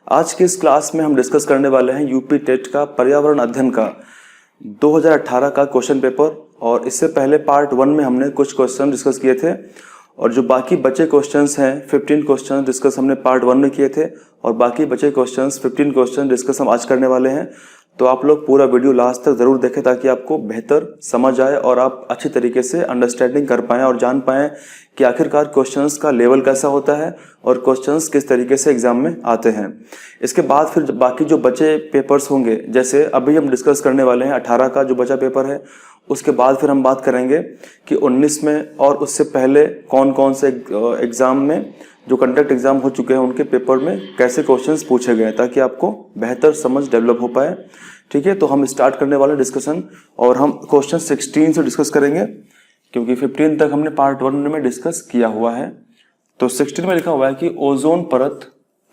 आज की इस क्लास में हम डिस्कस करने वाले हैं यूपी टेट का पर्यावरण अध्ययन का 2018 का क्वेश्चन पेपर। और इससे पहले पार्ट 1 में हमने कुछ क्वेश्चन डिस्कस किए थे और जो बाकी बचे क्वेश्चंस हैं 15 क्वेश्चन डिस्कस हमने पार्ट 1 में किए थे और बाकी बचे क्वेश्चंस 15 क्वेश्चन डिस्कस हम आज करने वाले हैं। तो आप लोग पूरा वीडियो लास्ट तक ज़रूर देखें ताकि आपको बेहतर समझ आए और आप अच्छी तरीके से अंडरस्टैंडिंग कर पाएँ और जान पाएँ कि आखिरकार क्वेश्चंस का लेवल कैसा होता है और क्वेश्चंस किस तरीके से एग्जाम में आते हैं। इसके बाद फिर बाकी जो बचे पेपर्स होंगे, जैसे अभी हम डिस्कस करने वाले हैं 18 का जो बचा पेपर है, उसके बाद फिर हम बात करेंगे कि 19 में और उससे पहले कौन कौन से एग्ज़ाम में जो कंडक्ट एग्ज़ाम हो चुके हैं उनके पेपर में कैसे क्वेश्चंस पूछे गए ताकि आपको बेहतर समझ डेवलप हो पाए। ठीक है, तो हम स्टार्ट करने वाले डिस्कशन और हम क्वेश्चन 16 से डिस्कस करेंगे क्योंकि 15 तक हमने पार्ट 1 में डिस्कस किया हुआ है। तो 16 में लिखा हुआ है कि ओजोन परत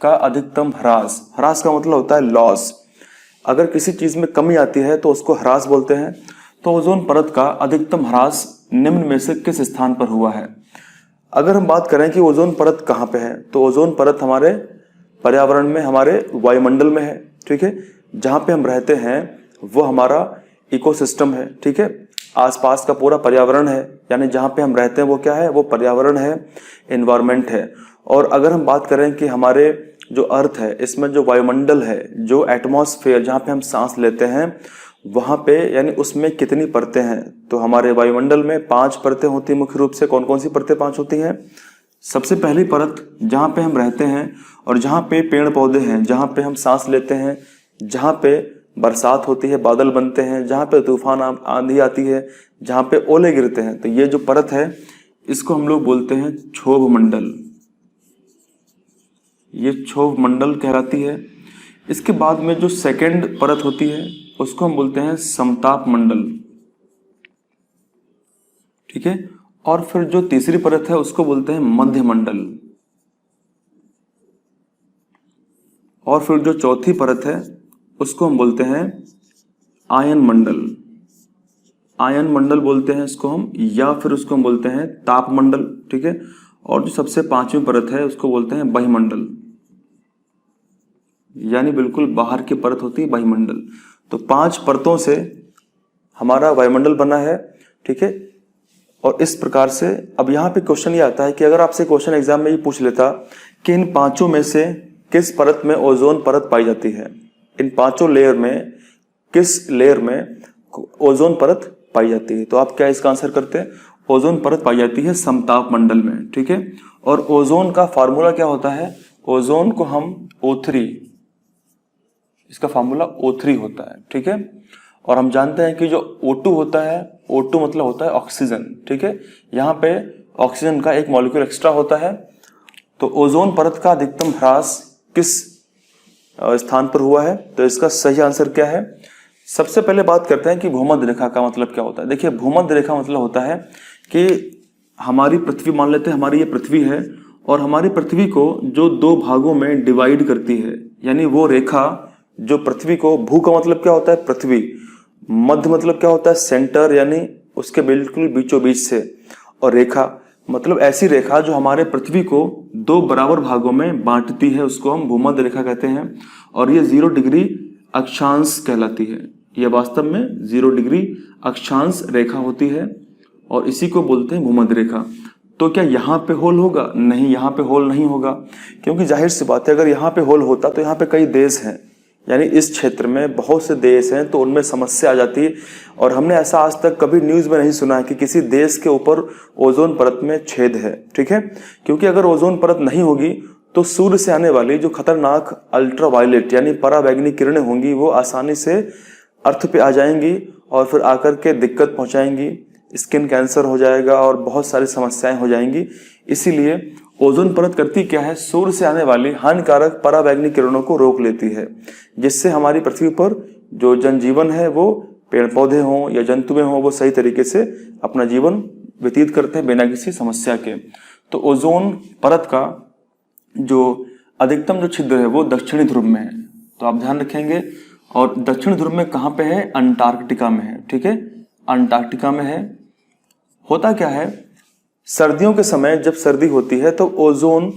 का अधिकतम ह्रास। ह्रास का मतलब होता है लॉस। अगर किसी चीज़ में कमी आती है तो उसको ह्रास बोलते हैं। तो ओजोन परत का अधिकतम ह्रास निम्न में से किस स्थान पर हुआ है। अगर हम बात करें कि ओजोन परत कहाँ पे है, तो ओजोन परत हमारे पर्यावरण में, हमारे वायुमंडल में है। ठीक है, जहाँ पे हम रहते हैं वो हमारा इकोसिस्टम है। ठीक है, आसपास का पूरा पर्यावरण है, यानी जहाँ पे हम रहते हैं वो क्या है, वो पर्यावरण है, एनवायरनमेंट है। और अगर हम बात करें कि हमारे जो अर्थ है इसमें जो वायुमंडल है, जो एटमॉस्फेयर जहाँ पे हम सांस लेते हैं वहाँ पे, यानी उसमें कितनी परतें हैं, तो हमारे वायुमंडल में 5 परतें होती हैं मुख्य रूप से। कौन कौन सी परतें 5 होती हैं? सबसे पहली परत जहाँ पे हम रहते हैं और जहाँ पे पेड़ पौधे हैं, जहाँ पे हम सांस लेते हैं, जहाँ पे बरसात होती है, बादल बनते हैं, जहाँ पे तूफान आंधी आती है, जहाँ पे ओले गिरते हैं, तो ये जो परत है इसको हम लोग बोलते हैं क्षोभ मंडल। ये क्षोभ मंडल कहलाती है। इसके बाद में जो सेकंड परत होती है उसको हम बोलते हैं समताप मंडल। ठीक है, और फिर जो तीसरी परत है उसको बोलते हैं मध्य मंडल। और फिर जो चौथी परत है उसको हम बोलते हैं आयन मंडल। आयन मंडल बोलते हैं इसको हम, या फिर उसको हम बोलते हैं ताप मंडल। ठीक है, और जो सबसे 5वीं परत है उसको बोलते हैं बहिमंडल, यानी बिल्कुल बाहर की परत होती है बहिमंडल। तो 5 परतों से हमारा वायुमंडल बना है। ठीक है, और इस प्रकार से अब यहाँ पे क्वेश्चन ये आता है कि अगर आपसे क्वेश्चन एग्जाम में ये पूछ लेता कि इन 5 में से किस परत में ओजोन परत पाई जाती है, इन 5 लेयर में किस लेयर में ओजोन परत पाई जाती है, तो आप क्या इसका आंसर करते हैं? ओजोन परत पाई जाती है समताप मंडल में। ठीक है, और ओजोन का फार्मूला क्या होता है? ओजोन को हम O3, इसका फार्मूला O3 होता है। ठीक है, और हम जानते हैं कि जो O2 होता है, O2 मतलब होता है ऑक्सीजन। ठीक है, यहाँ पे ऑक्सीजन का एक मॉलिक्यूल एक्स्ट्रा होता है। तो ओजोन परत का अधिकतम ह्रास किस स्थान पर हुआ है, तो इसका सही आंसर क्या है? सबसे पहले बात करते हैं कि भूमध्य रेखा का मतलब क्या होता है। देखिए, भूमध्य रेखा मतलब होता है कि हमारी पृथ्वी, मान लेते हैं हमारी ये पृथ्वी है और हमारी पृथ्वी को जो 2 भागों में डिवाइड करती है, यानी वो रेखा जो पृथ्वी को, भू का मतलब क्या होता है पृथ्वी, मध्य मतलब क्या होता है सेंटर, यानी उसके बिल्कुल बीचों बीच से, और रेखा मतलब ऐसी रेखा जो हमारे पृथ्वी को 2 बराबर भागों में बांटती है, उसको हम भूमध्य रेखा कहते हैं। और ये 0 डिग्री अक्षांश कहलाती है। यह वास्तव में 0 डिग्री अक्षांश रेखा होती है और इसी को बोलते हैं भूमध्य रेखा। तो क्या यहाँ पे होल होगा? नहीं, यहाँ पे होल नहीं होगा, क्योंकि जाहिर सी बात है अगर यहाँ पे होल होता तो यहाँ पे कई देश हैं, यानी इस क्षेत्र में बहुत से देश हैं, तो उनमें समस्या आ जाती है। और हमने ऐसा आज तक कभी न्यूज़ में नहीं सुना है कि किसी देश के ऊपर ओजोन परत में छेद है। ठीक है, क्योंकि अगर ओजोन परत नहीं होगी तो सूर्य से आने वाली जो खतरनाक अल्ट्रावायलेट यानी पराबैंगनी किरणें होंगी वो आसानी से अर्थ पे आ जाएंगी और फिर आकर के दिक्कत पहुंचाएंगी, स्किन कैंसर हो जाएगा और बहुत सारी समस्याएं हो जाएंगी। इसीलिए ओजोन परत करती क्या है? सूर्य से आने वाली हानिकारक पराबैंगनी किरणों को रोक लेती है, जिससे हमारी पृथ्वी पर जो जनजीवन है, वो पेड़ पौधे हों या जंतुएं हों, वो सही तरीके से अपना जीवन व्यतीत करते हैं बिना किसी समस्या के। तो ओजोन परत का जो अधिकतम जो छिद्र है वो दक्षिणी ध्रुव में है, तो आप ध्यान रखेंगे। और दक्षिण ध्रुव में कहाँ पे है? अंटार्कटिका में है। ठीक है, अंटार्कटिका में है। होता क्या है, सर्दियों के समय जब सर्दी होती है तो ओजोन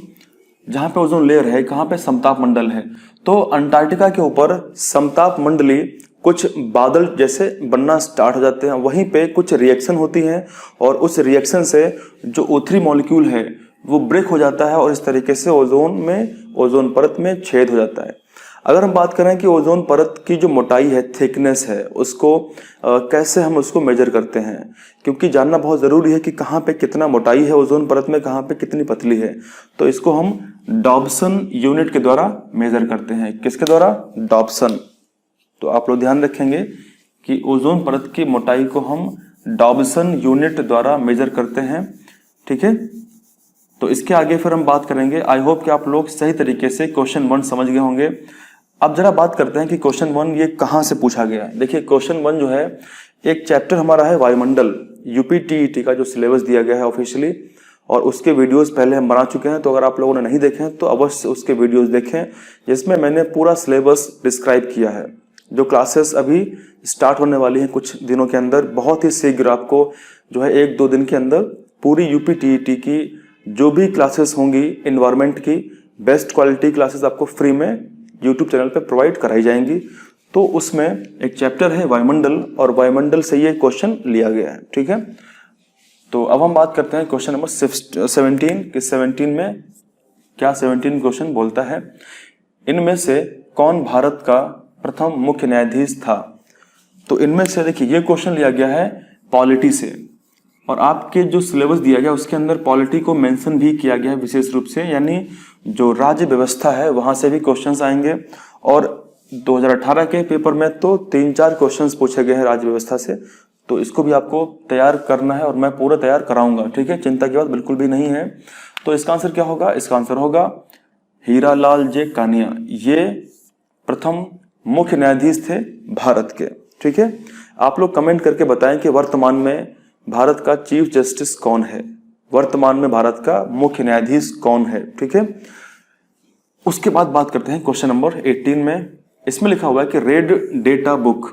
जहां पे ओजोन लेयर है, कहां पे समताप मंडल है। तो अंटार्कटिका के ऊपर समताप मंडली कुछ बादल जैसे बनना स्टार्ट हो जाते हैं, वहीं पे कुछ रिएक्शन होती है और उस रिएक्शन से जो O3 मॉलिक्यूल है वो ब्रेक हो जाता है और इस तरीके से ओजोन परत में छेद हो जाता है। अगर हम बात करें कि ओजोन परत की जो मोटाई है, थिकनेस है, उसको कैसे हम उसको मेजर करते हैं, क्योंकि जानना बहुत ज़रूरी है कि कहाँ पे कितना मोटाई है ओजोन परत में, कहाँ पे कितनी पतली है। तो इसको हम डॉब्सन यूनिट के द्वारा मेजर करते हैं। किसके द्वारा? डॉब्सन। तो आप लोग ध्यान रखेंगे कि ओजोन परत की मोटाई को हम डॉब्सन यूनिट द्वारा मेजर करते हैं, ठीक है। तो इसके आगे फिर हम बात करेंगे। आई होप कि आप लोग सही तरीके से क्वेश्चन 1 समझ गए होंगे। अब जरा बात करते हैं कि क्वेश्चन 1 ये कहाँ से पूछा गया। देखिए क्वेश्चन 1 जो है, एक चैप्टर हमारा है वायुमंडल, यूपीटीईटी का जो सिलेबस दिया गया है ऑफिशियली, और उसके वीडियोस पहले हम बना चुके हैं। तो अगर आप लोगों ने नहीं देखे हैं तो अवश्य उसके वीडियोस देखें, जिसमें मैंने पूरा सिलेबस डिस्क्राइब किया है। जो क्लासेस अभी स्टार्ट होने वाली हैं कुछ दिनों के अंदर, बहुत ही शीघ्र आपको जो है 1-2 दिन के अंदर पूरी यूपीटीईटी की जो भी क्लासेस होंगी एनवायरनमेंट की, बेस्ट क्वालिटी क्लासेस आपको फ्री में यूट्यूब चैनल पे प्रोवाइड कराई जाएंगी। तो उसमें एक चैप्टर है वायुमंडल, और वायुमंडल से ये क्वेश्चन लिया गया है, ठीक है। तो अब हम बात करते हैं क्वेश्चन नंबर 17 कि 17 में क्या 17 क्वेश्चन बोलता है, इनमें से कौन भारत का प्रथम मुख्य न्यायाधीश था। तो इनमें से देखिए ये क्वेश्चन लिया गया है पॉलिटी से, और आपके जो सिलेबस दिया गया उसके अंदर पॉलिटी को मेंशन भी किया गया है विशेष रूप से, यानी जो राज्य व्यवस्था है वहां से भी क्वेश्चंस आएंगे। और 2018 के पेपर में तो 3-4 क्वेश्चंस पूछे गए हैं राज्य व्यवस्था से, तो इसको भी आपको तैयार करना है और मैं पूरा तैयार कराऊंगा, ठीक है, चिंता की बात बिल्कुल भी नहीं है। तो इसका आंसर क्या होगा? इसका आंसर होगा हीरालाल जे कानिया, ये प्रथम मुख्य न्यायाधीश थे भारत के, ठीक है। आप लोग कमेंट करके बताएं कि वर्तमान में भारत का चीफ जस्टिस कौन है, वर्तमान में भारत का मुख्य न्यायाधीश कौन है, ठीक है। उसके बाद बात करते हैं क्वेश्चन नंबर 18 में। इसमें लिखा हुआ है कि रेड डेटा बुक।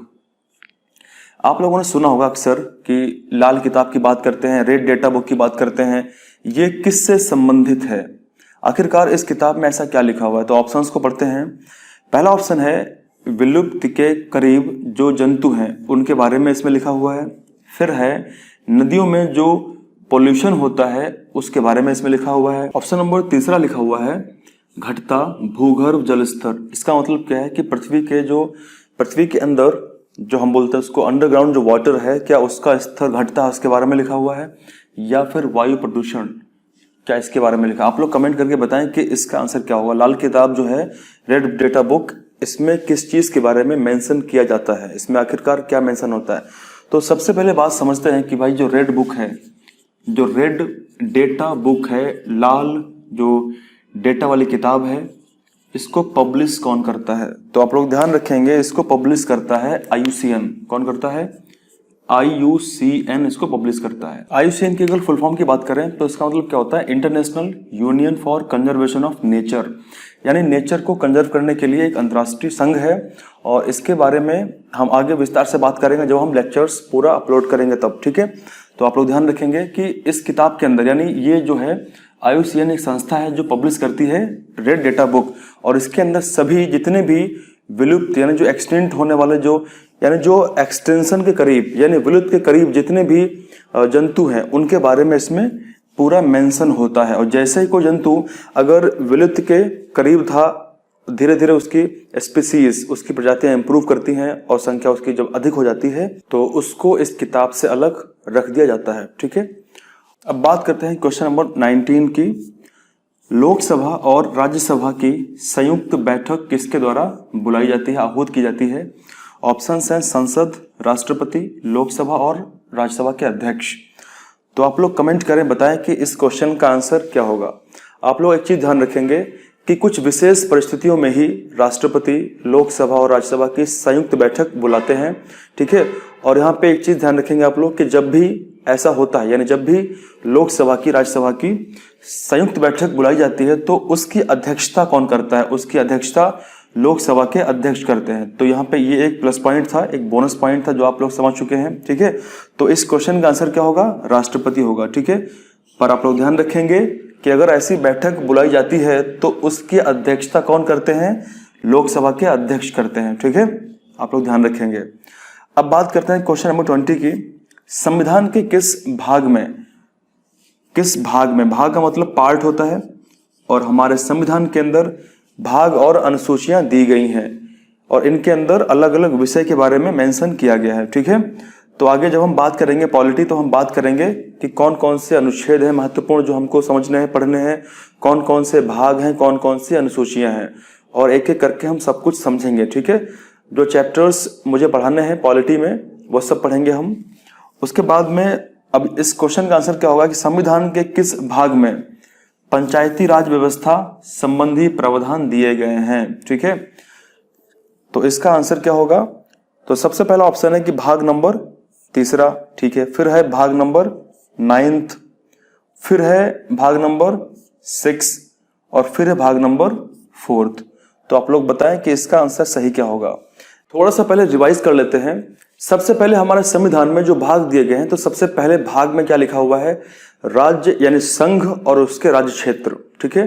आप लोगों ने सुना होगा अक्सर कि लाल किताब की बात करते हैं, रेड डेटा बुक की बात करते हैं, ये किससे संबंधित है, आखिरकार इस किताब में ऐसा क्या लिखा हुआ है। तो ऑप्शंस को पढ़ते हैं। पहला ऑप्शन है विलुप्त के करीब जो जंतु हैं उनके बारे में इसमें लिखा हुआ है। फिर है नदियों में जो पोल्यूशन होता है उसके बारे में इसमें लिखा हुआ है। ऑप्शन नंबर 3 लिखा हुआ है घटता भूगर्भ जल स्तर। इसका मतलब क्या है कि पृथ्वी के अंदर जो हम बोलते हैं उसको अंडरग्राउंड जो वाटर है, क्या उसका स्तर घटता है, उसके बारे में लिखा हुआ है। या फिर वायु प्रदूषण, क्या इसके बारे में लिखा। आप लोग कमेंट करके बताएं कि इसका आंसर क्या होगा। लाल किताब जो है रेड डेटा बुक, इसमें किस चीज के बारे में मेंशन किया जाता है, इसमें आखिरकार क्या मेंशन होता है। तो सबसे पहले बात समझते हैं कि भाई जो रेड बुक है, जो रेड डेटा बुक है, लाल जो डेटा वाली किताब है, इसको पब्लिश कौन करता है। तो आप लोग ध्यान रखेंगे, इसको पब्लिश करता है IUCN। कौन करता है? IUCN इसको पब्लिश करता है। IUCN की अगर फुल फॉर्म की बात करें तो इसका मतलब क्या होता है? International union for conservation of nature, यानी नेचर को कंजर्व करने के लिए एक अंतर्राष्ट्रीय संघ है। और इसके बारे में हम आगे विस्तार से बात करेंगे जब हम लेक्चर्स पूरा अपलोड करेंगे तब, ठीक है। तो आप लोग ध्यान रखेंगे कि इस किताब के अंदर, यानी ये जो है IUCN एक संस्था है जो पब्लिश करती है रेड डेटा बुक, और इसके अंदर सभी जितने भी विलुप्त यानी जो एक्सटेंट होने वाले यानी जो एक्सटेंशन के करीब यानी विलुप्त के करीब जितने भी जंतु हैं उनके बारे में इसमें पूरा मेंशन होता है। और जैसे ही कोई जंतु अगर विलुप्त के करीब था, धीरे धीरे उसकी स्पीसीज, उसकी प्रजातियां इंप्रूव करती हैं और संख्या उसकी जब अधिक हो जाती है तो उसको इस किताब से अलग रख दिया जाता है, ठीक है। अब बात करते हैं क्वेश्चन नंबर 19 की। लोकसभा और राज्यसभा की संयुक्त बैठक किसके द्वारा बुलाई जाती है, आहूत की जाती है। ऑप्शंस हैं संसद, राष्ट्रपति, लोकसभा और राज्यसभा के अध्यक्ष। तो आप लोग कमेंट करें, बताएं कि इस क्वेश्चन का आंसर क्या होगा। आप लोग एक चीज ध्यान रखेंगे कि कुछ विशेष परिस्थितियों में ही राष्ट्रपति, लोकसभा और राज्यसभा की संयुक्त बैठक बुलाते हैं, ठीक है। और यहाँ पे एक चीज ध्यान रखेंगे आप लोग कि जब भी ऐसा होता है, यानी जब भी लोकसभा की, राज्यसभा की संयुक्त बैठक बुलाई जाती है तो उसकी अध्यक्षता कौन करता है? उसकी अध्यक्षता लोकसभा के अध्यक्ष करते हैं। तो यहाँ पे ये एक प्लस पॉइंट था, एक बोनस पॉइंट था जो आप लोग समझ चुके हैं, ठीक है। तो इस क्वेश्चन का आंसर क्या होगा? राष्ट्रपति होगा, ठीक है। पर आप लोग ध्यान रखेंगे कि अगर ऐसी बैठक बुलाई जाती है तो उसकी अध्यक्षता कौन करते हैं? लोकसभा के अध्यक्ष करते हैं। ठीक है, आप लोग ध्यान रखेंगे। अब बात करते हैं क्वेश्चन नंबर 20 की। संविधान के किस भाग में, भाग का मतलब पार्ट होता है, और हमारे संविधान के अंदर भाग और अनुसूचियां दी गई हैं और इनके अंदर अलग अलग विषय के बारे में मेंशन किया गया है। ठीक है, तो आगे जब हम बात करेंगे पॉलिटी तो हम बात करेंगे कि कौन कौन से अनुच्छेद हैं महत्वपूर्ण जो हमको समझने हैं, पढ़ने हैं, कौन कौन से भाग हैं, कौन कौन सी अनुसूचियां हैं, और एक एक करके हम सब कुछ समझेंगे। ठीक है, जो चैप्टर्स मुझे पढ़ाने हैं पॉलिटी में वो सब पढ़ेंगे हम। उसके बाद में अब इस क्वेश्चन का आंसर क्या होगा कि संविधान के किस भाग में पंचायती राज व्यवस्था संबंधी प्रावधान दिए गए हैं? ठीक है, तो इसका आंसर क्या होगा? तो सबसे पहला ऑप्शन है कि भाग नंबर 3, ठीक है, फिर है भाग नंबर 9, फिर है भाग नंबर 6 और फिर है भाग नंबर 4। तो आप लोग बताएं कि इसका आंसर सही क्या होगा। थोड़ा सा पहले रिवाइज कर लेते हैं। सबसे पहले हमारे संविधान में जो भाग दिए गए हैं तो सबसे पहले भाग में क्या लिखा हुआ है? राज्य यानी संघ और उसके राज्य क्षेत्र। ठीक है,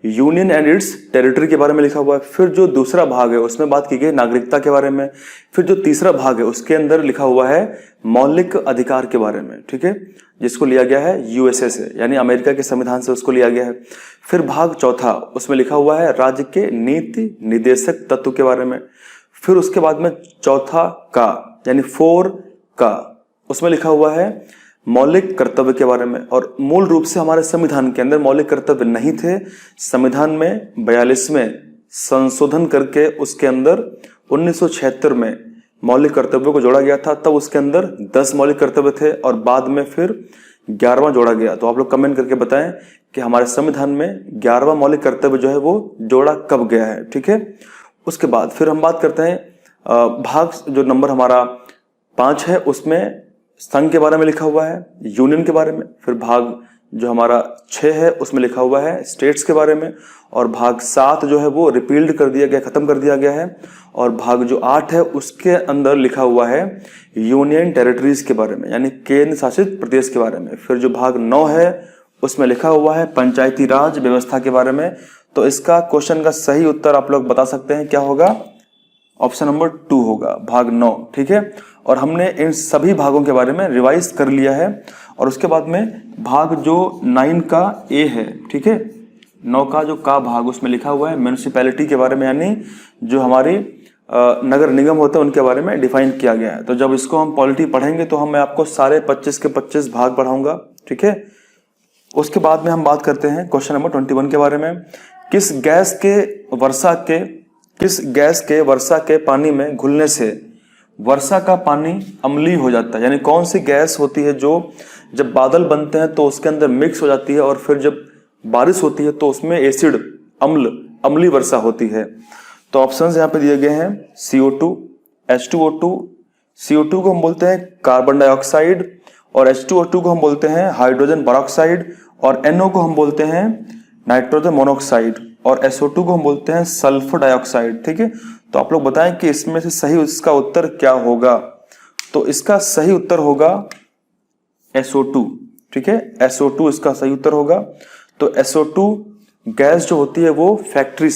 यूनियन एंड इट्स टेरिटरी के बारे में लिखा हुआ है। फिर जो दूसरा भाग है उसमें बात की गई नागरिकता के बारे में। फिर जो तीसरा भाग है उसके अंदर लिखा हुआ है मौलिक अधिकार के बारे में। ठीक है, जिसको लिया गया है यूएसए से, यानी अमेरिका के संविधान से उसको लिया गया है। फिर भाग चौथा, उसमें लिखा हुआ है राज्य के नीति निदेशक तत्व के बारे में। फिर उसके बाद में चौथा का यानी 4 का, उसमें लिखा हुआ है मौलिक कर्तव्य के बारे में। और मूल रूप से हमारे संविधान के अंदर मौलिक कर्तव्य नहीं थे। संविधान में 42वें संशोधन करके उसके अंदर 1976 में मौलिक कर्तव्यों को जोड़ा गया था। तब उसके अंदर 10 मौलिक कर्तव्य थे और बाद में फिर 11वां जोड़ा गया। तो आप लोग कमेंट करके बताएं कि हमारे संविधान में 11वां मौलिक कर्तव्य जो है वो जोड़ा कब गया है। ठीक है, उसके बाद फिर हम बात करते हैं भाग जो नंबर हमारा 5 है उसमें संघ के बारे में लिखा हुआ है, यूनियन के बारे में। फिर भाग जो हमारा 6 है उसमें लिखा हुआ है स्टेट्स के बारे में। और भाग 7 जो है वो रिपील्ड कर दिया गया, खत्म कर दिया गया है। और भाग जो 8 है उसके अंदर लिखा हुआ है यूनियन टेरिटरीज के बारे में, यानी केंद्र शासित प्रदेश के बारे में। फिर जो भाग 9 है उसमें लिखा हुआ है पंचायती राज व्यवस्था के बारे में। तो इसका क्वेश्चन का सही उत्तर आप लोग बता सकते हैं क्या होगा? ऑप्शन नंबर 2 होगा, भाग 9। ठीक है, और हमने इन सभी भागों के बारे में रिवाइज कर लिया है। और उसके बाद में भाग जो 9 का ए है, ठीक है, 9 का जो का भाग उसमें लिखा हुआ है म्यूनिसिपैलिटी के बारे में, यानी जो हमारी नगर निगम होते हैं उनके बारे में डिफाइन किया गया है। तो जब इसको हम पॉलिटी पढ़ेंगे तो मैं आपको सारे 25 के 25 भाग पढ़ाऊंगा। ठीक है, उसके बाद में हम बात करते हैं क्वेश्चन नंबर 21 के बारे में। किस गैस के वर्षा के पानी में घुलने से वर्षा का पानी अम्लीय हो जाता है? यानी कौन सी गैस होती है जो जब बादल बनते हैं तो उसके अंदर मिक्स हो जाती है और फिर जब बारिश होती है तो उसमें एसिड अम्लीय वर्षा होती है? तो ऑप्शंस यहाँ पे दिए गए हैं CO2, H2O2, CO2 को हम बोलते हैं कार्बन डाइऑक्साइड, और H2O2 को हम बोलते हैं हाइड्रोजन पेरोक्साइड, और NO को हम बोलते हैं नाइट्रोजन मोनोऑक्साइड, और SO2 को हम बोलते हैं सल्फर डाइऑक्साइड। ठीक है, तो आप लोग बताएं कि इसमें से सही इसका उत्तर क्या होगा? तो इसका सही उत्तर होगा SO2। ठीक है, SO2 इसका सही उत्तर होगा। तो SO2 गैस जो होती है वो फैक्ट्री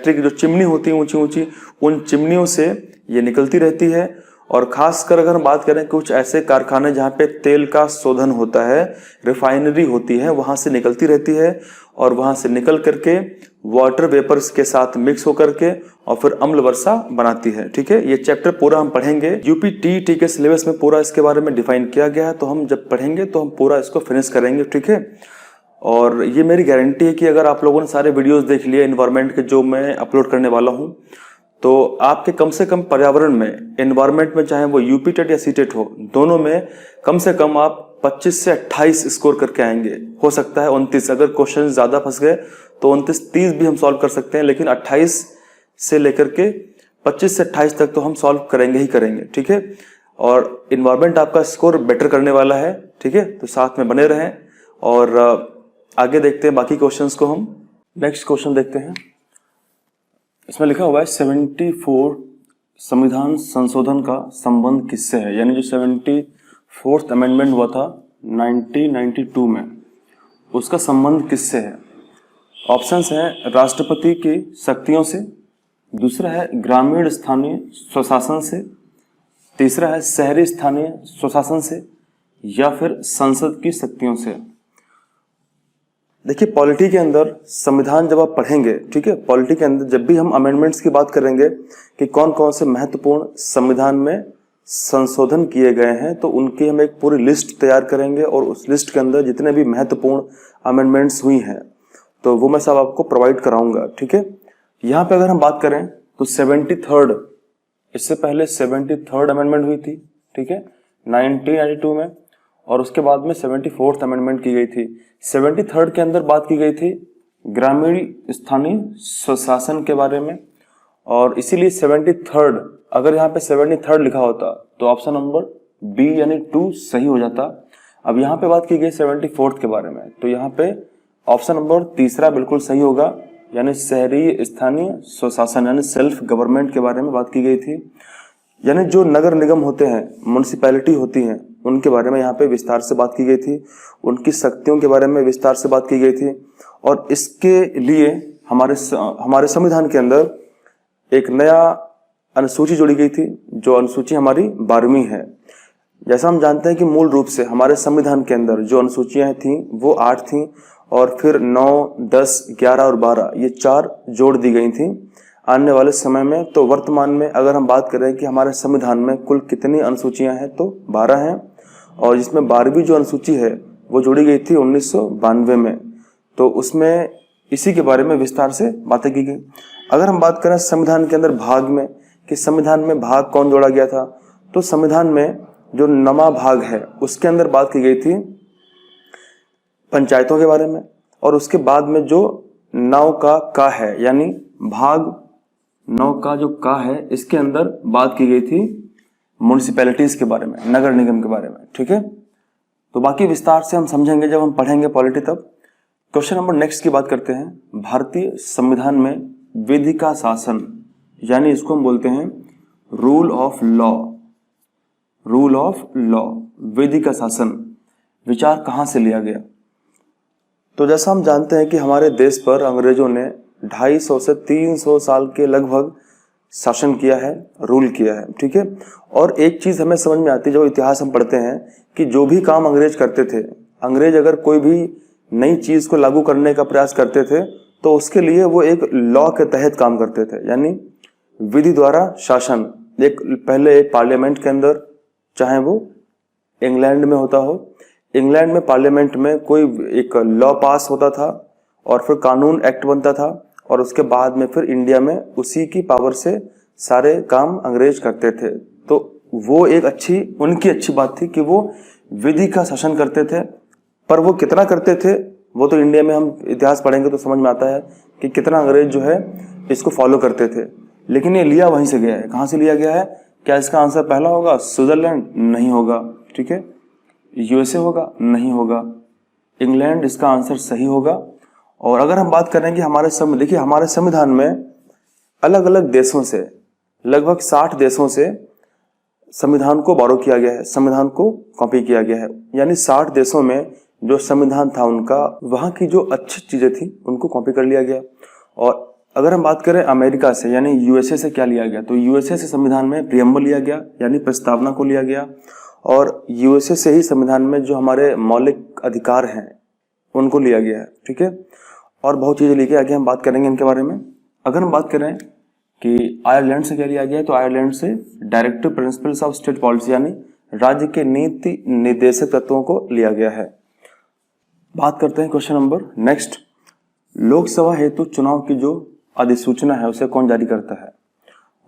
की जो चिमनी होती है ऊंची ऊंची, उन चिमनियों से ये निकलती रहती है। और खासकर अगर हम बात करें कुछ ऐसे कारखाने जहाँ पे तेल का शोधन होता है, रिफाइनरी होती है, वहां से निकलती रहती है और वहां से निकल करके वाटर वेपर्स के साथ मिक्स होकर के और फिर अम्ल वर्षा बनाती है। ठीक है, ये चैप्टर पूरा हम पढ़ेंगे। यूपी के सिलेबस में पूरा इसके बारे में डिफाइन किया गया है। तो हम जब पढ़ेंगे तो हम पूरा इसको फिनिश करेंगे। ठीक है, और ये मेरी गारंटी है कि अगर आप लोगों ने सारे वीडियोस देख लिए एनवायरनमेंट के जो मैं अपलोड करने वाला हूं, तो आपके कम से कम पर्यावरण में, एनवायरनमेंट में, चाहे वो यूपी टेट या सीटेट हो, दोनों में कम से कम आप 25 से 28 स्कोर करके आएंगे। हो सकता है 29, अगर क्वेश्चन ज्यादा फंस गए तो 29-30 भी हम सॉल्व कर सकते हैं, लेकिन 28 से लेकर के 25 से 28 तक तो हम सॉल्व करेंगे ही करेंगे। ठीक है, और एनवायरनमेंट आपका स्कोर बेटर करने वाला है। ठीक है, तो साथ में बने रहें और आगे देखते हैं बाकी क्वेश्चंस को। हम नेक्स्ट क्वेश्चन देखते हैं। इसमें लिखा हुआ है 74 संविधान संशोधन का संबंध किससे है? यानी जो 74th अमेंडमेंट हुआ था 1992 में, उसका संबंध किससे है? ऑप्शंस हैं राष्ट्रपति की शक्तियों से, दूसरा है ग्रामीण स्थानीय स्वशासन से, तीसरा है शहरी स्थानीय स्वशासन से, या फिर संसद की शक्तियों से। देखिए पॉलिटी के अंदर संविधान जब आप पढ़ेंगे, ठीक है, पॉलिटी के अंदर जब भी हम अमेंडमेंट्स की बात करेंगे कि कौन कौन से महत्वपूर्ण संविधान में संशोधन किए गए हैं, तो उनकी हम एक पूरी लिस्ट तैयार करेंगे और उस लिस्ट के अंदर जितने भी महत्वपूर्ण अमेंडमेंट्स हुई हैं तो वो मैं सब आपको प्रोवाइड कराऊंगा, ठीक है। यहाँ पे अगर हम बात करें तो 73rd, इससे पहले 73rd अमेंडमेंट हुई थी, ठीक है, 1992 में, और उसके बाद में 74th अमेंडमेंट की गई थी। 73rd के अंदर बात की गई थी ग्रामीण स्थानीय स्वशासन के बारे में, और इसीलिए 73rd, अगर यहाँ पे 73rd लिखा होता तो ऑप्शन नंबर बी यानी 2 सही हो जाता। अब यहाँ पे बात की गई 74th के बारे में, तो यहाँ पे ऑप्शन नंबर तीसरा बिल्कुल सही होगा, यानी शहरी स्थानीय स्वशासन यानी सेल्फ गवर्नमेंट के बारे में बात की गई थी। यानी जो नगर निगम होते हैं, म्युनिसिपैलिटी होती हैं, उनके बारे में यहाँ पे विस्तार से बात की गई थी, उनकी शक्तियों के बारे में विस्तार से बात की गई थी। और इसके लिए हमारे संविधान के अंदर एक नया अनुसूची जोड़ी गई थी, जो अनुसूची हमारी 12वीं है। जैसा हम जानते हैं कि मूल रूप से हमारे संविधान के अंदर जो अनुसूचियां थीं वो 8 थीं, और फिर 9, 10, 11 और 12 ये 4 जोड़ दी गई थीं आने वाले समय में। तो वर्तमान में अगर हम बात करें कि हमारे संविधान में कुल कितनी अनुसूचियां हैं, तो 12 हैं, और जिसमें 12वीं जो अनुसूची है वो जोड़ी गई थी 1992 में। तो उसमें इसी के बारे में विस्तार से बातें की गई। अगर हम बात करें संविधान के अंदर भाग में कि संविधान में भाग कौन जोड़ा गया था, तो संविधान में जो 9वां भाग है उसके अंदर बात की गई थी पंचायतों के बारे में, और उसके बाद में जो 9 का है, यानी भाग 9 का जो का है, इसके अंदर बात की गई थी म्युनिसिपैलिटीज के बारे में, नगर निगम के बारे में, ठीक है। तो बाकी विस्तार से हम समझेंगे जब हम पढ़ेंगे पॉलिटी तब। क्वेश्चन नंबर नेक्स्ट की बात करते हैं। भारतीय संविधान में विधि का शासन, यानी इसको हम बोलते हैं rule of law, rule of law, विधि का शासन, विचार कहां से लिया गया? तो जैसा हम जानते हैं कि हमारे देश पर अंग्रेजों ने 250 से 300 साल के लगभग शासन किया है, रूल किया है, ठीक है। और एक चीज हमें समझ में आती है, जो इतिहास हम पढ़ते हैं, कि जो भी काम अंग्रेज करते थे, अंग्रेज अगर कोई भी नई चीज को लागू करने का प्रयास करते थे तो उसके लिए वो एक लॉ के तहत काम करते थे, यानी विधि द्वारा शासन। पहले एक पार्लियामेंट के अंदर, चाहे वो इंग्लैंड में होता हो, इंग्लैंड में पार्लियामेंट में कोई एक लॉ पास होता था और फिर कानून एक्ट बनता था, और उसके बाद में फिर इंडिया में उसी की पावर से सारे काम अंग्रेज करते थे। तो वो एक उनकी अच्छी बात थी कि वो विधि का शासन करते थे। पर वो कितना करते थे वो तो इंडिया में हम इतिहास पढ़ेंगे तो समझ में आता है कि कितना अंग्रेज जो है इसको फॉलो करते थे। लेकिन ये लिया वहीं से गया है। कहाँ से लिया गया है? क्या इसका आंसर पहला होगा स्विट्जरलैंड? नहीं होगा, ठीक है। यूएसए होगा? नहीं होगा। इंग्लैंड इसका आंसर सही होगा। और अगर हम बात करेंगे हमारे संविधान में अलग अलग देशों से, लगभग 60 देशों से संविधान को बोरो किया गया है, संविधान को कॉपी किया गया है। यानी 60 देशों में जो संविधान था उनका, वहां की जो अच्छी चीजें थी उनको कॉपी कर लिया गया। और अगर हम बात करें अमेरिका से यानी यूएसए से क्या लिया गया, तो यूएसए से संविधान में प्रियम्बल लिया गया, यानी प्रस्तावना को लिया गया। और यूएसए से ही संविधान में जो हमारे मौलिक अधिकार हैं उनको लिया गया है, ठीक है। और बहुत चीजें लेके आगे हम बात करेंगे इनके बारे में। अगर हम बात करें कि आयरलैंड से क्या लिया गया है, तो आयरलैंड से directive principles of state policy यानी राज्य के नीति निर्देशक तत्वों को लिया गया है। बात करते हैं क्वेश्चन नंबर नेक्स्ट। लोकसभा हेतु चुनाव की जो अधिसूचना है उसे कौन जारी करता है?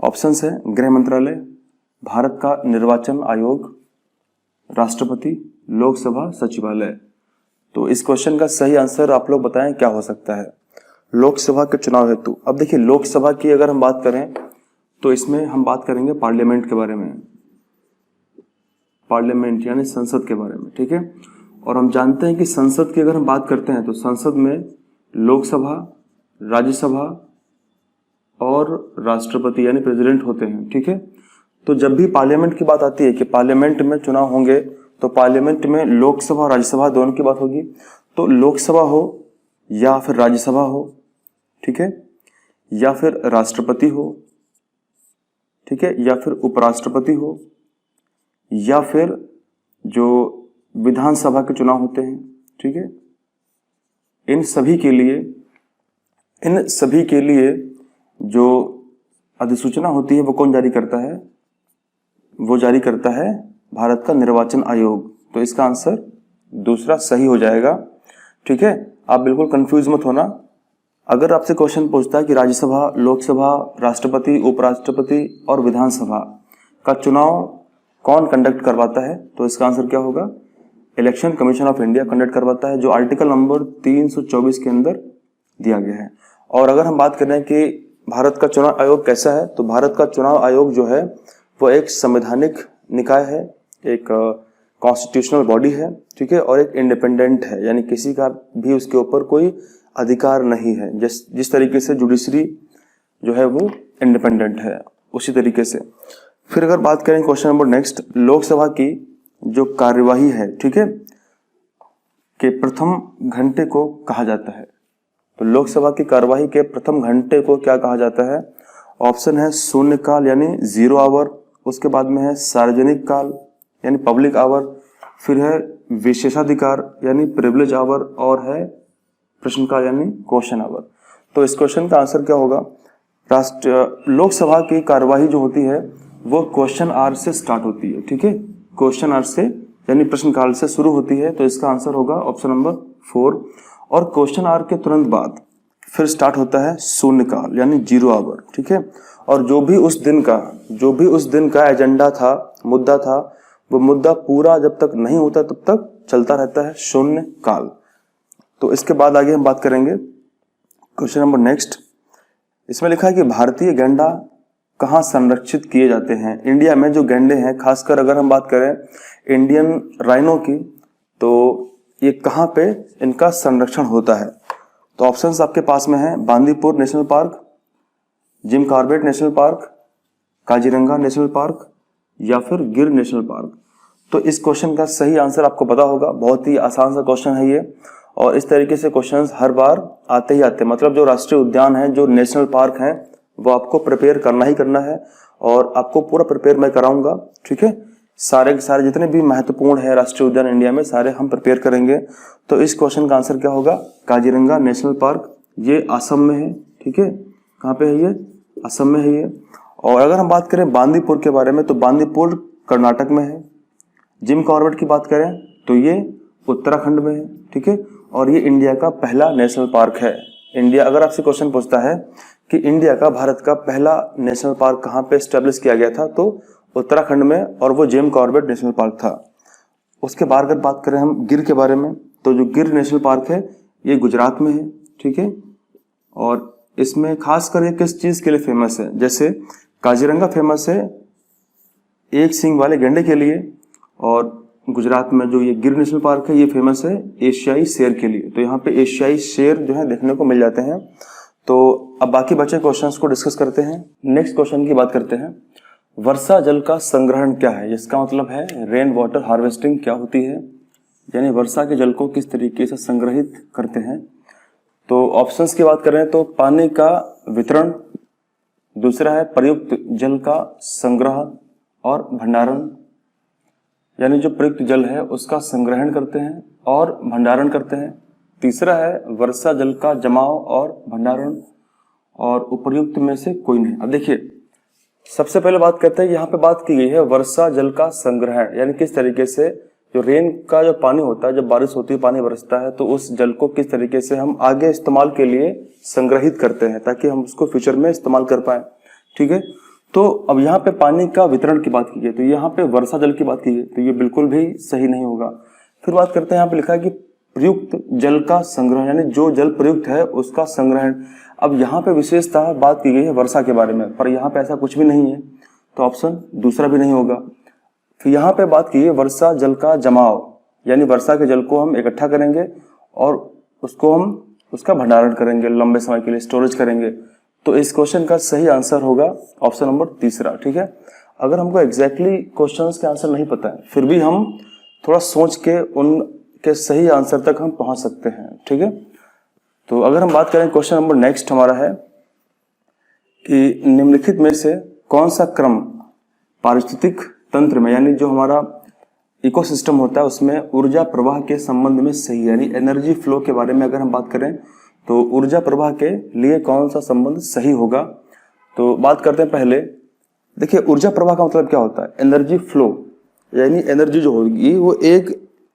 ऑप्शन है गृह मंत्रालय, भारत का निर्वाचन आयोग, राष्ट्रपति, लोकसभा सचिवालय। तो इस क्वेश्चन का सही आंसर आप लोग बताएं क्या हो सकता है लोकसभा के चुनाव हेतु। अब देखिए लोकसभा की अगर हम बात करें तो इसमें हम बात करेंगे पार्लियामेंट के बारे में, पार्लियामेंट यानी संसद के बारे में, ठीक है। और हम जानते हैं कि संसद की अगर हम बात करते हैं तो संसद में लोकसभा, राज्यसभा और राष्ट्रपति यानी प्रेसिडेंट होते हैं, ठीक है। तो जब भी पार्लियामेंट की बात आती है कि पार्लियामेंट में चुनाव होंगे तो पार्लियामेंट में लोकसभा और राज्यसभा दोनों की बात होगी। तो लोकसभा हो या फिर राज्यसभा हो, ठीक है, या फिर राष्ट्रपति हो, ठीक है, या फिर उपराष्ट्रपति हो, या फिर जो विधानसभा के चुनाव होते हैं, ठीक है, इन सभी के लिए जो अधिसूचना होती है वो कौन जारी करता है? वो जारी करता है भारत का निर्वाचन आयोग। तो इसका आंसर दूसरा सही हो जाएगा, ठीक है। आप बिल्कुल कंफ्यूज मत होना। अगर आपसे क्वेश्चन पूछता है कि राज्यसभा, लोकसभा, राष्ट्रपति, उपराष्ट्रपति और विधानसभा का चुनाव कौन कंडक्ट करवाता है, तो इसका आंसर क्या होगा? Election commission of India conduct करवाता है, जो आर्टिकल नंबर 324 के अंदर दिया गया है। और अगर हम बात करें कि भारत का चुनाव आयोग कैसा है, तो भारत का चुनाव आयोग जो है वो एक संवैधानिक निकाय है, एक कॉन्स्टिट्यूशनल बॉडी है, ठीक है, और एक इंडिपेंडेंट है, यानी किसी का भी उसके ऊपर कोई अधिकार नहीं है। जिस तरीके से जुडिशरी जो है वो इंडिपेंडेंट है, उसी तरीके से। फिर अगर बात करें क्वेश्चन नंबर नेक्स्ट, लोकसभा की जो कार्यवाही है, ठीक है, के प्रथम घंटे को कहा जाता है। तो लोकसभा की कार्यवाही के प्रथम घंटे को क्या कहा जाता है? ऑप्शन है शून्यकाल यानी 0 आवर, उसके बाद में है सार्वजनिक काल यानी पब्लिक आवर, फिर है विशेषाधिकार यानी प्रिविलेज आवर, और है प्रश्नकाल यानी क्वेश्चन आवर। तो इस क्वेश्चन का आंसर क्या होगा? लोकसभा की कार्यवाही जो होती है वो क्वेश्चन आवर से स्टार्ट होती है, ठीक है, क्वेश्चन आवर से यानी प्रश्नकाल से शुरू होती है। तो इसका आंसर होगा ऑप्शन नंबर 4। और क्वेश्चन आवर के तुरंत बाद फिर स्टार्ट होता है शून्यकाल यानी 0 आवर, ठीक है। और जो भी उस दिन का एजेंडा था, मुद्दा था, वो मुद्दा पूरा जब तक नहीं होता तब तक चलता रहता है शून्यकाल। तो इसके बाद आगे हम बात करेंगे क्वेश्चन नंबर नेक्स्ट। इसमें लिखा है कि भारतीय गैंडा कहाँ संरक्षित किए जाते हैं? इंडिया में जो गैंडे हैं, खासकर अगर हम बात करें इंडियन राइनो की, तो ये कहाँ पे इनका संरक्षण होता है? तो ऑप्शंस आपके पास में है Bandipur national park, Jim Corbett national park, Kaziranga national park, या फिर गिर नेशनल पार्क। तो इस क्वेश्चन का सही आंसर आपको पता होगा, बहुत ही आसान सा क्वेश्चन है ये, और इस तरीके से क्वेश्चंस हर बार आते ही आते हैं। मतलब जो राष्ट्रीय उद्यान है, जो नेशनल पार्क है, वो आपको प्रिपेयर करना ही करना है, और आपको पूरा प्रिपेयर मैं कराऊंगा, ठीक है। सारे के सारे जितने भी महत्वपूर्ण है राष्ट्रीय उद्यान इंडिया में, सारे हम प्रिपेयर करेंगे। तो इस क्वेश्चन का आंसर क्या होगा? काजीरंगा नेशनल पार्क, ये असम में है, ठीक है। कहाँ पे है ये? असम में है ये। और अगर हम बात करें बांदीपुर के बारे में, तो बांदीपुर कर्नाटक में है। जिम कॉर्बेट की बात करें तो ये उत्तराखंड में है, ठीक है। और ये इंडिया का पहला नेशनल पार्क है। इंडिया, अगर आपसे क्वेश्चन पूछता है कि इंडिया का, भारत का पहला नेशनल पार्क कहाँ पे एस्टेब्लिश किया गया था, तो उत्तराखंड में, और वो जिम कॉर्बेट नेशनल पार्क था। उसके बाद अगर बात करें हम गिर के बारे में, तो जो गिर नेशनल पार्क है ये गुजरात में है, ठीक है। और इसमें खासकर ये किस चीज के लिए फेमस है? जैसे काजीरंगा फेमस है एक सींग वाले गैंडे के लिए, और गुजरात में जो ये गिर नेशनल पार्क है ये फेमस है एशियाई शेर के लिए। तो यहाँ पे एशियाई शेर जो है देखने को मिल जाते हैं। तो अब बाकी बचे क्वेश्चंस को डिस्कस करते हैं। नेक्स्ट क्वेश्चन की बात करते हैं, वर्षा जल का संग्रहण क्या है? इसका मतलब है रेन वाटर हार्वेस्टिंग क्या होती है, यानी वर्षा के जल को किस तरीके से संग्रहित करते हैं। तो ऑप्शंस की बात करें तो पानी का वितरण, दूसरा है प्रयुक्त जल का संग्रह और भंडारण, यानी जो प्रयुक्त जल है उसका संग्रहण करते हैं और भंडारण करते हैं। तीसरा है वर्षा जल का जमाव और भंडारण, और उपर्युक्त में से कोई नहीं। अब देखिए, सबसे पहले बात करते हैं, यहाँ पे बात की गई है वर्षा जल का संग्रहण, यानी किस तरीके से जो रेन का जो पानी होता है, जब बारिश होती है, पानी बरसता है, तो उस जल को किस तरीके से हम आगे इस्तेमाल के लिए संग्रहित करते हैं ताकि हम उसको फ्यूचर में इस्तेमाल कर पाए, ठीक है। तो अब यहाँ पे पानी का वितरण की बात की गई, तो यहाँ पे वर्षा जल की बात की गई, तो ये बिल्कुल भी सही नहीं होगा। फिर बात करते हैं, यहाँ पे लिखा है कि प्रयुक्त जल का संग्रहण, यानी जो जल प्रयुक्त है उसका संग्रहण। अब यहाँ पे विशेषतः बात की गई है वर्षा के बारे में, पर यहाँ पे ऐसा कुछ भी नहीं है, तो ऑप्शन दूसरा भी नहीं होगा। फिर यहाँ पे बात की है वर्षा जल का जमाव, यानी वर्षा के जल को हम इकट्ठा करेंगे और उसको हम उसका भंडारण करेंगे, लंबे समय के लिए स्टोरेज करेंगे। तो इस क्वेश्चन का सही आंसर होगा ऑप्शन नंबर तीसरा, ठीक है। अगर हमको एग्जैक्टली क्वेश्चंस के आंसर नहीं पता है, फिर भी हम थोड़ा सोच के उन के सही आंसर तक हम पहुंच सकते हैं। ठीक है, तो अगर हम बात करें क्वेश्चन नंबर नेक्स्ट हमारा है कि निम्नलिखित में से कौन सा क्रम पारिस्थितिक तंत्र में, यानी जो हमारा इकोसिस्टम होता है उसमें ऊर्जा प्रवाह के संबंध में सही है। यानी एनर्जी फ्लो के बारे में अगर हम बात करें तो ऊर्जा प्रवाह के लिए कौन सा संबंध सही होगा। तो बात करते हैं पहले, देखिए ऊर्जा प्रवाह का मतलब क्या होता है, एनर्जी फ्लो, यानी एनर्जी जो होगी वो एक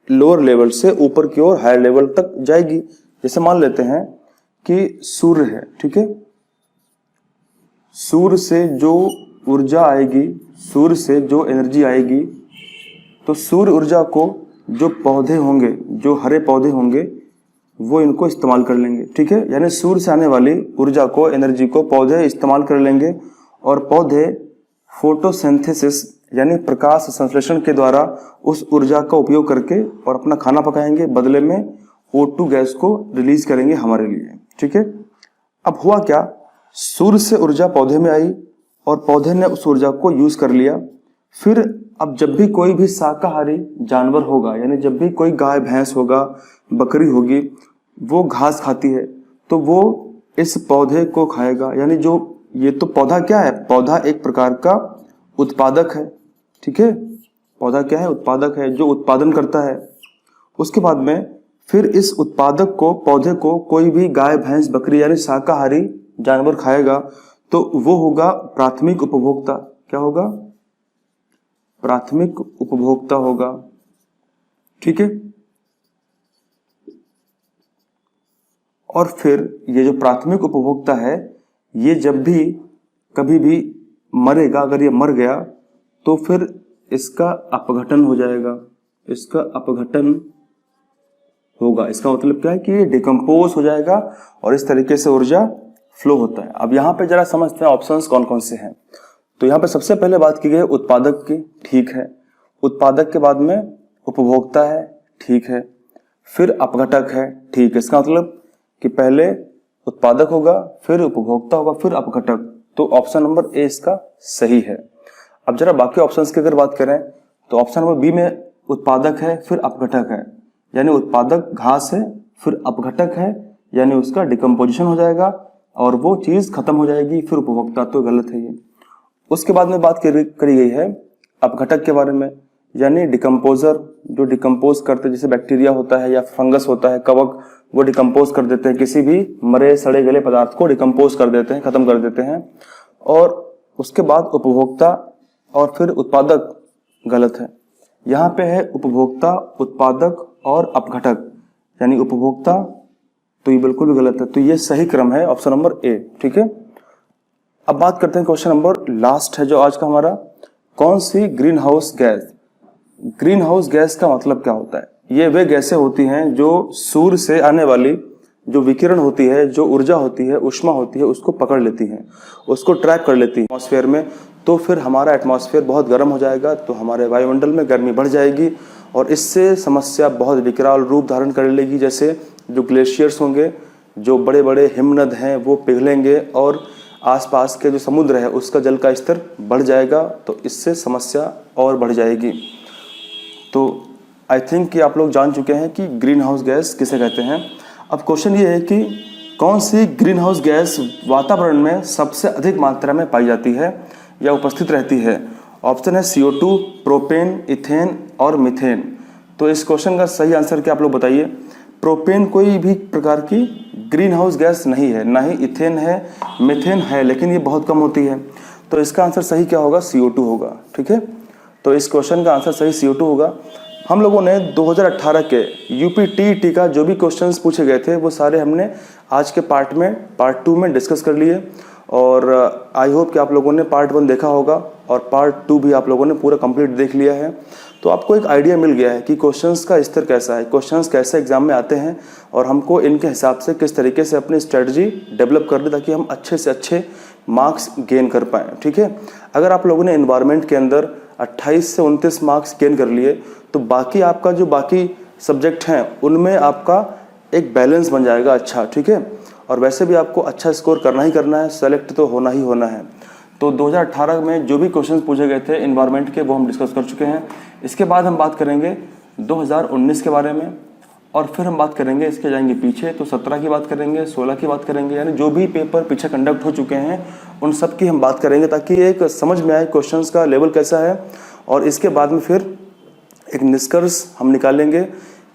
लोअर लेवल से ऊपर की ओर हायर लेवल तक जाएगी। जैसे मान लेते हैं कि सूर्य है, ठीक है, सूर्य से जो ऊर्जा आएगी, सूर्य से जो एनर्जी आएगी, तो सूर्य ऊर्जा को जो पौधे होंगे, जो हरे पौधे होंगे वो इनको इस्तेमाल कर लेंगे। ठीक है, यानी सूर्य से आने वाली ऊर्जा को, एनर्जी को पौधे इस्तेमाल कर लेंगे और पौधे फोटोसिंथेसिस यानी प्रकाश संश्लेषण के द्वारा उस ऊर्जा का उपयोग करके और अपना खाना पकाएंगे, बदले में O2 गैस को रिलीज करेंगे हमारे लिए। ठीक है, अब हुआ क्या, सूर्य से ऊर्जा पौधे में आई और पौधे ने उस ऊर्जा को यूज कर लिया। फिर अब जब भी कोई भी शाकाहारी जानवर होगा, यानी जब भी कोई गाय भैंस होगा, बकरी होगी, वो घास खाती है तो वो इस पौधे को खाएगा। यानी जो ये तो पौधा क्या है, पौधा एक प्रकार का उत्पादक है। ठीक है, पौधा क्या है, उत्पादक है, जो उत्पादन करता है। उसके बाद में फिर इस उत्पादक को, पौधे को कोई भी गाय भैंस बकरी यानी शाकाहारी जानवर खाएगा तो वो होगा प्राथमिक उपभोक्ता। क्या होगा, प्राथमिक उपभोक्ता होगा। ठीक है, और फिर ये जो प्राथमिक उपभोक्ता है ये जब भी कभी भी मरेगा, अगर ये मर गया तो फिर इसका अपघटन हो जाएगा, इसका अपघटन होगा। इसका मतलब क्या है कि ये डिकम्पोज हो जाएगा और इस तरीके से ऊर्जा फ्लो होता है। अब यहाँ पे जरा समझते हैं ऑप्शंस कौन कौन से हैं। तो यहाँ पे सबसे पहले बात की गई है उत्पादक की, ठीक है, उत्पादक के बाद में उपभोक्ता है, ठीक है, फिर अपघटक है, ठीक है। इसका मतलब कि पहले उत्पादक होगा, फिर उपभोक्ता होगा, फिर अपघटक। तो ऑप्शन नंबर ए इसका सही है। अब जरा बाकी ऑप्शंस की अगर बात करें तो ऑप्शन नंबर बी में उत्पादक है फिर अपघटक है, यानी उत्पादक घास है फिर अपघटक है, यानी उसका डिकम्पोजिशन हो जाएगा और वो चीज खत्म हो जाएगी, फिर उपभोक्ता। तो गलत है ये। उसके बाद में बात करी गई है अपघटक के बारे में, यानी डिकम्पोजर, जो डिकम्पोज करते, जैसे बैक्टीरिया होता है या फंगस होता है, कवक, वो डिकम्पोज कर देते हैं, किसी भी मरे सड़े गले पदार्थ को डिकम्पोज कर देते हैं, खत्म कर देते हैं। और उसके बाद उपभोक्ता और फिर उत्पादक गलत है। यहाँ पे है उपभोक्ता, उत्पादक और अपघटक, यानी उपभोक्ता, तो ये बिल्कुल भी गलत है। तो ये सही क्रम है ऑप्शन नंबर ए। ठीक है, अब बात करते हैं क्वेश्चन नंबर लास्ट है जो आज का हमारा, कौन सी greenhouse gas. Greenhouse gas का मतलब क्या होता है, ये वे गैसें होती हैं जो सूर्य से आने वाली जो विकिरण होती है, जो ऊर्जा होती है, ऊष्मा होती है, उसको पकड़ लेती हैं, उसको ट्रैक कर लेती हैं एटमॉस्फेयर में। तो फिर हमारा एटमॉस्फेयर बहुत गर्म हो जाएगा, तो हमारे वायुमंडल में गर्मी बढ़ जाएगी और इससे समस्या बहुत विकराल रूप धारण कर लेगी। जैसे जो ग्लेशियर्स होंगे, जो बड़े बड़े हिमनद हैं, वो पिघलेंगे और आसपास के जो समुद्र है उसका जल का स्तर बढ़ जाएगा, तो इससे समस्या और बढ़ जाएगी। तो आई थिंक कि आप लोग जान चुके हैं कि ग्रीन हाउस गैस किसे कहते हैं। अब क्वेश्चन ये है कि कौन सी ग्रीन हाउस गैस वातावरण में सबसे अधिक मात्रा में पाई जाती है या उपस्थित रहती है। ऑप्शन है CO2, प्रोपेन, इथेन और मीथेन। तो इस क्वेश्चन का सही आंसर क्या आप लोग बताइए। प्रोपेन कोई भी प्रकार की ग्रीन हाउस गैस नहीं है, ना ही इथेन है, मीथेन है लेकिन ये बहुत कम होती है। तो इसका आंसर सही क्या होगा, CO2 होगा। ठीक है, तो इस क्वेश्चन का आंसर सही CO2 होगा। हम लोगों ने 2018 के UPTET का जो भी क्वेश्चंस पूछे गए थे वो सारे हमने आज के पार्ट 2 में डिस्कस कर लिए और आई होप कि आप लोगों ने पार्ट 1 देखा होगा और पार्ट 2 भी आप लोगों ने पूरा कंप्लीट देख लिया है। तो आपको एक आइडिया मिल गया है कि क्वेश्चंस का स्तर कैसा है, क्वेश्चंस कैसे एग्जाम में आते हैं और हमको इनके हिसाब से किस तरीके से अपनी स्ट्रेटजी डेवलप कर ले ताकि हम अच्छे से अच्छे मार्क्स गेन कर पाएँ। ठीक है, अगर आप लोगों ने एनवायरनमेंट के अंदर 28 से 29 मार्क्स गेन कर लिए तो बाकी आपका जो बाकी सब्जेक्ट हैं उनमें आपका एक बैलेंस बन जाएगा अच्छा। ठीक है, और वैसे भी आपको अच्छा स्कोर करना ही करना है, सेलेक्ट तो होना ही होना है। तो 2018 में जो भी क्वेश्चन पूछे गए थे एनवायरनमेंट के वो हम डिस्कस कर चुके हैं। इसके बाद हम बात करेंगे 2019 के बारे में, और फिर हम बात करेंगे, इसके जाएंगे पीछे तो 17 की बात करेंगे, 16 की बात करेंगे, यानी जो भी पेपर पीछे कंडक्ट हो चुके हैं उन सब की हम बात करेंगे, ताकि एक समझ में आए क्वेश्चंस का लेवल कैसा है। और इसके बाद में फिर एक निष्कर्ष हम निकालेंगे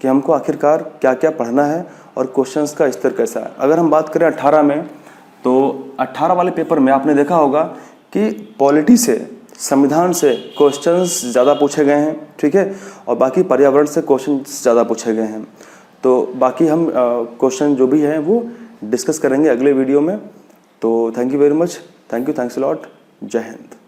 कि हमको आखिरकार क्या क्या पढ़ना है और क्वेश्चंस का स्तर कैसा है। अगर हम बात करें 18 में, तो 18 वाले पेपर में आपने देखा होगा कि पॉलिटी से, संविधान से क्वेश्चंस ज़्यादा पूछे गए हैं, ठीक है, और बाकी पर्यावरण से क्वेश्चंस ज़्यादा पूछे गए हैं। तो बाकी हम क्वेश्चन जो भी हैं वो डिस्कस करेंगे अगले वीडियो में। तो thank you very much, thanks a lot, जय हिंद।